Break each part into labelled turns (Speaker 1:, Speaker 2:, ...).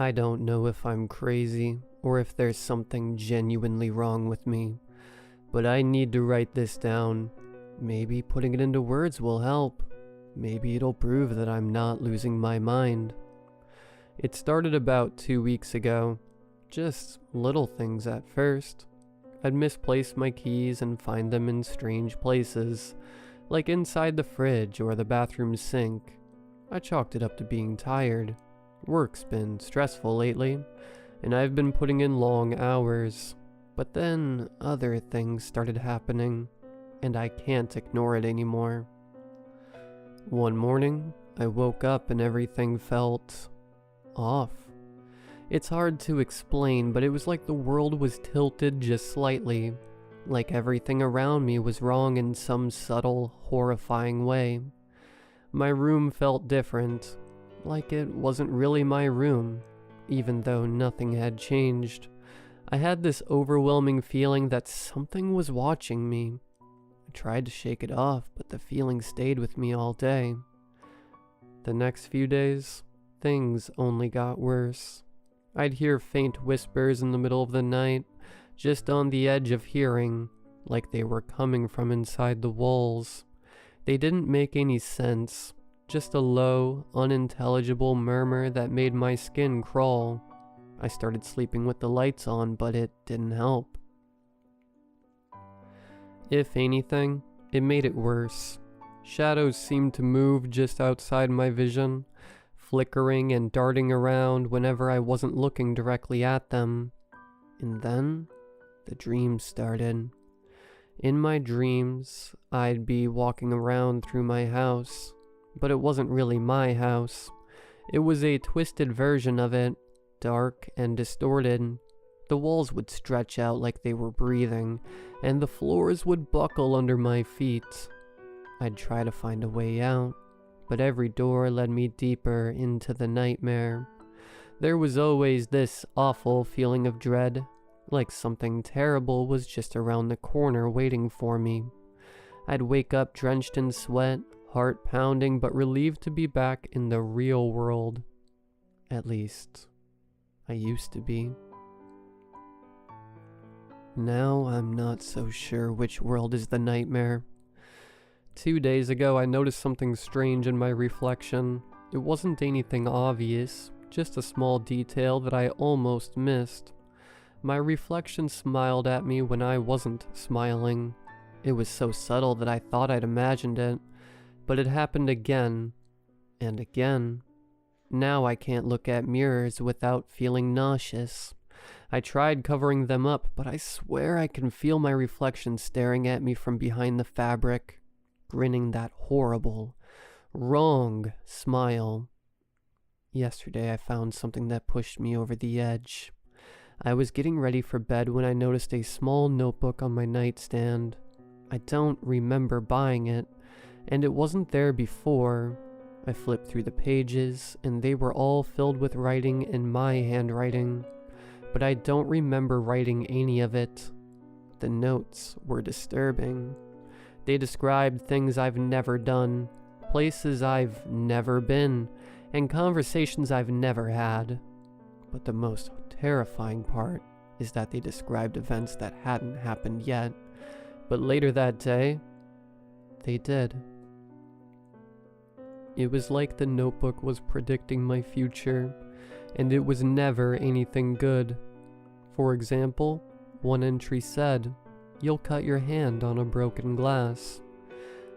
Speaker 1: I don't know if I'm crazy or if there's something genuinely wrong with me, but I need to write this down. Maybe putting it into words will help. Maybe it'll prove that I'm not losing my mind. It started about 2 weeks ago. Just little things at first. I'd misplace my keys and find them in strange places, like inside the fridge or the bathroom sink. I chalked it up to being tired. Work's been stressful lately, and I've been putting in long hours. But then other things started happening, and I can't ignore it anymore. One morning, I woke up and everything felt off. It's hard to explain, but it was like the world was tilted just slightly, like everything around me was wrong in some subtle, horrifying way. My room felt different, like it wasn't really my room, even though nothing had changed. I had this overwhelming feeling that something was watching me. I tried to shake it off, but the feeling stayed with me all day. The next few days, things only got worse. I'd hear faint whispers in the middle of the night, just on the edge of hearing, like they were coming from inside the walls. They didn't make any sense, just a low, unintelligible murmur that made my skin crawl. I started sleeping with the lights on, but it didn't help. If anything, it made it worse. Shadows seemed to move just outside my vision, flickering and darting around whenever I wasn't looking directly at them. And then, the dreams started. In my dreams, I'd be walking around through my house, but it wasn't really my house. It was a twisted version of it, dark and distorted. The walls would stretch out like they were breathing, and the floors would buckle under my feet. I'd try to find a way out, but every door led me deeper into the nightmare. There was always this awful feeling of dread, like something terrible was just around the corner waiting for me. I'd wake up drenched in sweat, heart pounding, but relieved to be back in the real world. At least, I used to be. Now I'm not so sure which world is the nightmare. 2 days ago, I noticed something strange in my reflection. It wasn't anything obvious, just a small detail that I almost missed. My reflection smiled at me when I wasn't smiling. It was so subtle that I thought I'd imagined it, but it happened again and again. Now I can't look at mirrors without feeling nauseous. I tried covering them up, but I swear I can feel my reflection staring at me from behind the fabric, grinning that horrible, wrong smile. Yesterday I found something that pushed me over the edge. I was getting ready for bed when I noticed a small notebook on my nightstand. I don't remember buying it, and it wasn't there before. I flipped through the pages, and they were all filled with writing in my handwriting, but I don't remember writing any of it. The notes were disturbing. They described things I've never done, places I've never been, and conversations I've never had. But the most terrifying part is that they described events that hadn't happened yet, but later that day, they did. It was like the notebook was predicting my future, and it was never anything good. For example, one entry said, "You'll cut your hand on a broken glass."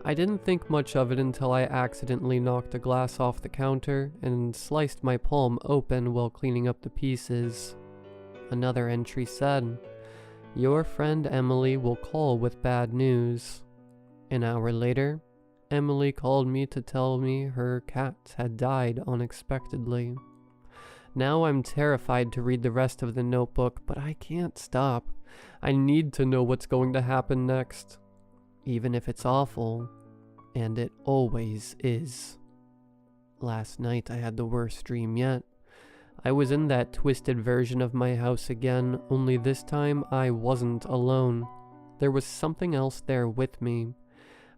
Speaker 1: I didn't think much of it until I accidentally knocked a glass off the counter and sliced my palm open while cleaning up the pieces. Another entry said, "Your friend Emily will call with bad news." An hour later, Emily called me to tell me her cat had died unexpectedly. Now I'm terrified to read the rest of the notebook, but I can't stop. I need to know what's going to happen next, even if it's awful, and it always is. Last night I had the worst dream yet. I was in that twisted version of my house again, only this time I wasn't alone. There was something else there with me.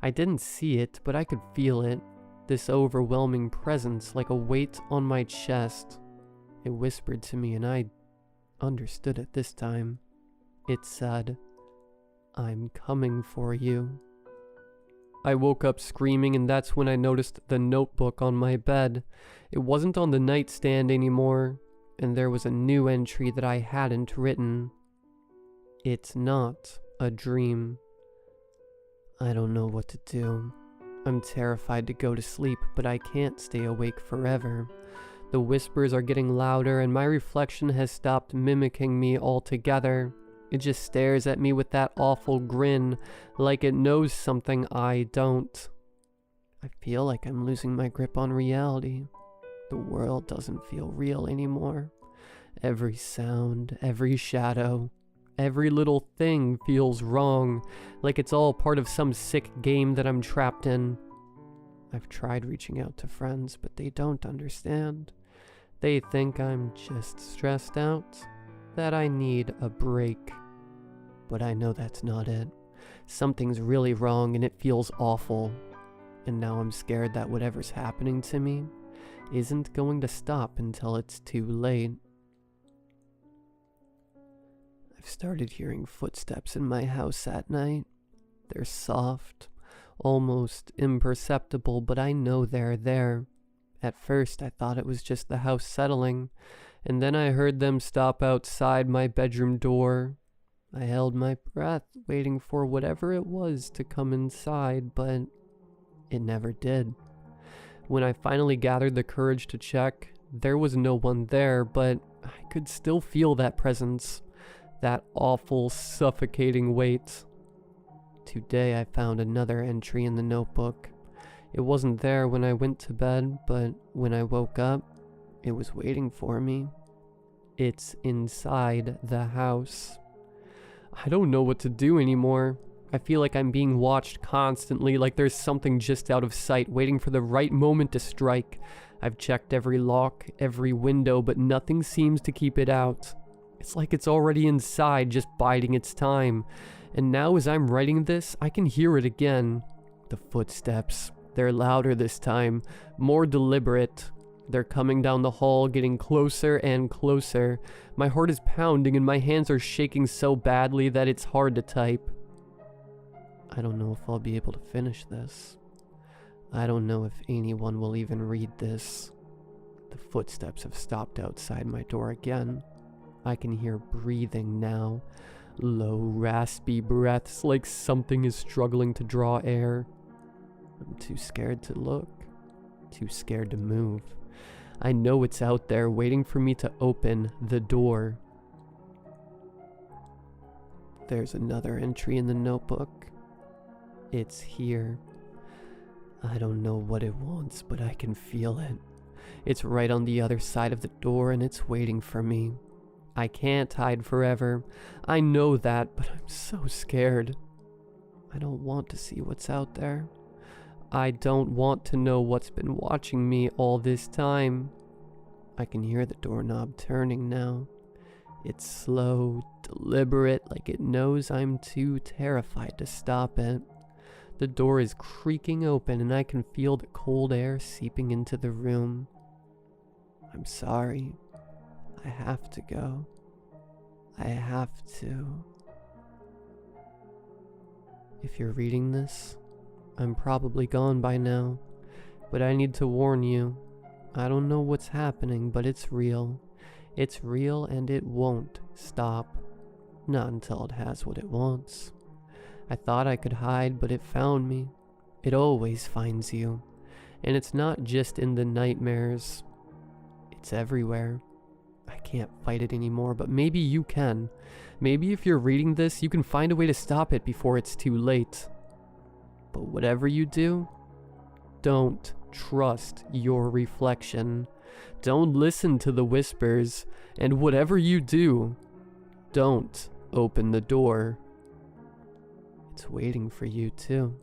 Speaker 1: I didn't see it, but I could feel it, this overwhelming presence like a weight on my chest. It whispered to me and I understood it this time. It said, "I'm coming for you." I woke up screaming, and that's when I noticed the notebook on my bed. It wasn't on the nightstand anymore, and there was a new entry that I hadn't written. "It's not a dream." I don't know what to do. I'm terrified to go to sleep, but I can't stay awake forever. The whispers are getting louder, and my reflection has stopped mimicking me altogether. It just stares at me with that awful grin, like it knows something I don't. I feel like I'm losing my grip on reality. The world doesn't feel real anymore. Every sound, every shadow, every little thing feels wrong, like it's all part of some sick game that I'm trapped in. I've tried reaching out to friends, but they don't understand. They think I'm just stressed out, that I need a break. But I know that's not it. Something's really wrong and it feels awful. And now I'm scared that whatever's happening to me isn't going to stop until it's too late. I've started hearing footsteps in my house at night. They're soft, almost imperceptible, but I know they're there. At first, I thought it was just the house settling, and then I heard them stop outside my bedroom door. I held my breath, waiting for whatever it was to come inside, but it never did. When I finally gathered the courage to check, there was no one there, but I could still feel that presence, that awful, suffocating weight. Today I found another entry in the notebook. It wasn't there when I went to bed, but when I woke up, it was waiting for me. It's inside the house. I don't know what to do anymore. I feel like I'm being watched constantly, like there's something just out of sight, waiting for the right moment to strike. I've checked every lock, every window, but nothing seems to keep it out. It's like it's already inside, just biding its time. And now as I'm writing this, I can hear it again. The footsteps. They're louder this time, more deliberate. They're coming down the hall, getting closer and closer. My heart is pounding and my hands are shaking so badly that it's hard to type. I don't know if I'll be able to finish this. I don't know if anyone will even read this. The footsteps have stopped outside my door again. I can hear breathing now. Low, raspy breaths like something is struggling to draw air. I'm too scared to look, too scared to move. I know it's out there waiting for me to open the door. There's another entry in the notebook. It's here. I don't know what it wants, but I can feel it. It's right on the other side of the door and it's waiting for me. I can't hide forever. I know that, but I'm so scared. I don't want to see what's out there. I don't want to know what's been watching me all this time. I can hear the doorknob turning now. It's slow, deliberate, like it knows I'm too terrified to stop it. The door is creaking open and I can feel the cold air seeping into the room. I'm sorry. I have to go. I have to. If you're reading this, I'm probably gone by now, but I need to warn you. I don't know what's happening, but it's real. It's real and it won't stop. Not until it has what it wants. I thought I could hide, but it found me. It always finds you. And it's not just in the nightmares. It's everywhere. I can't fight it anymore, but maybe you can. Maybe if you're reading this, you can find a way to stop it before it's too late. But whatever you do, don't trust your reflection. Don't listen to the whispers. And whatever you do, don't open the door. It's waiting for you too.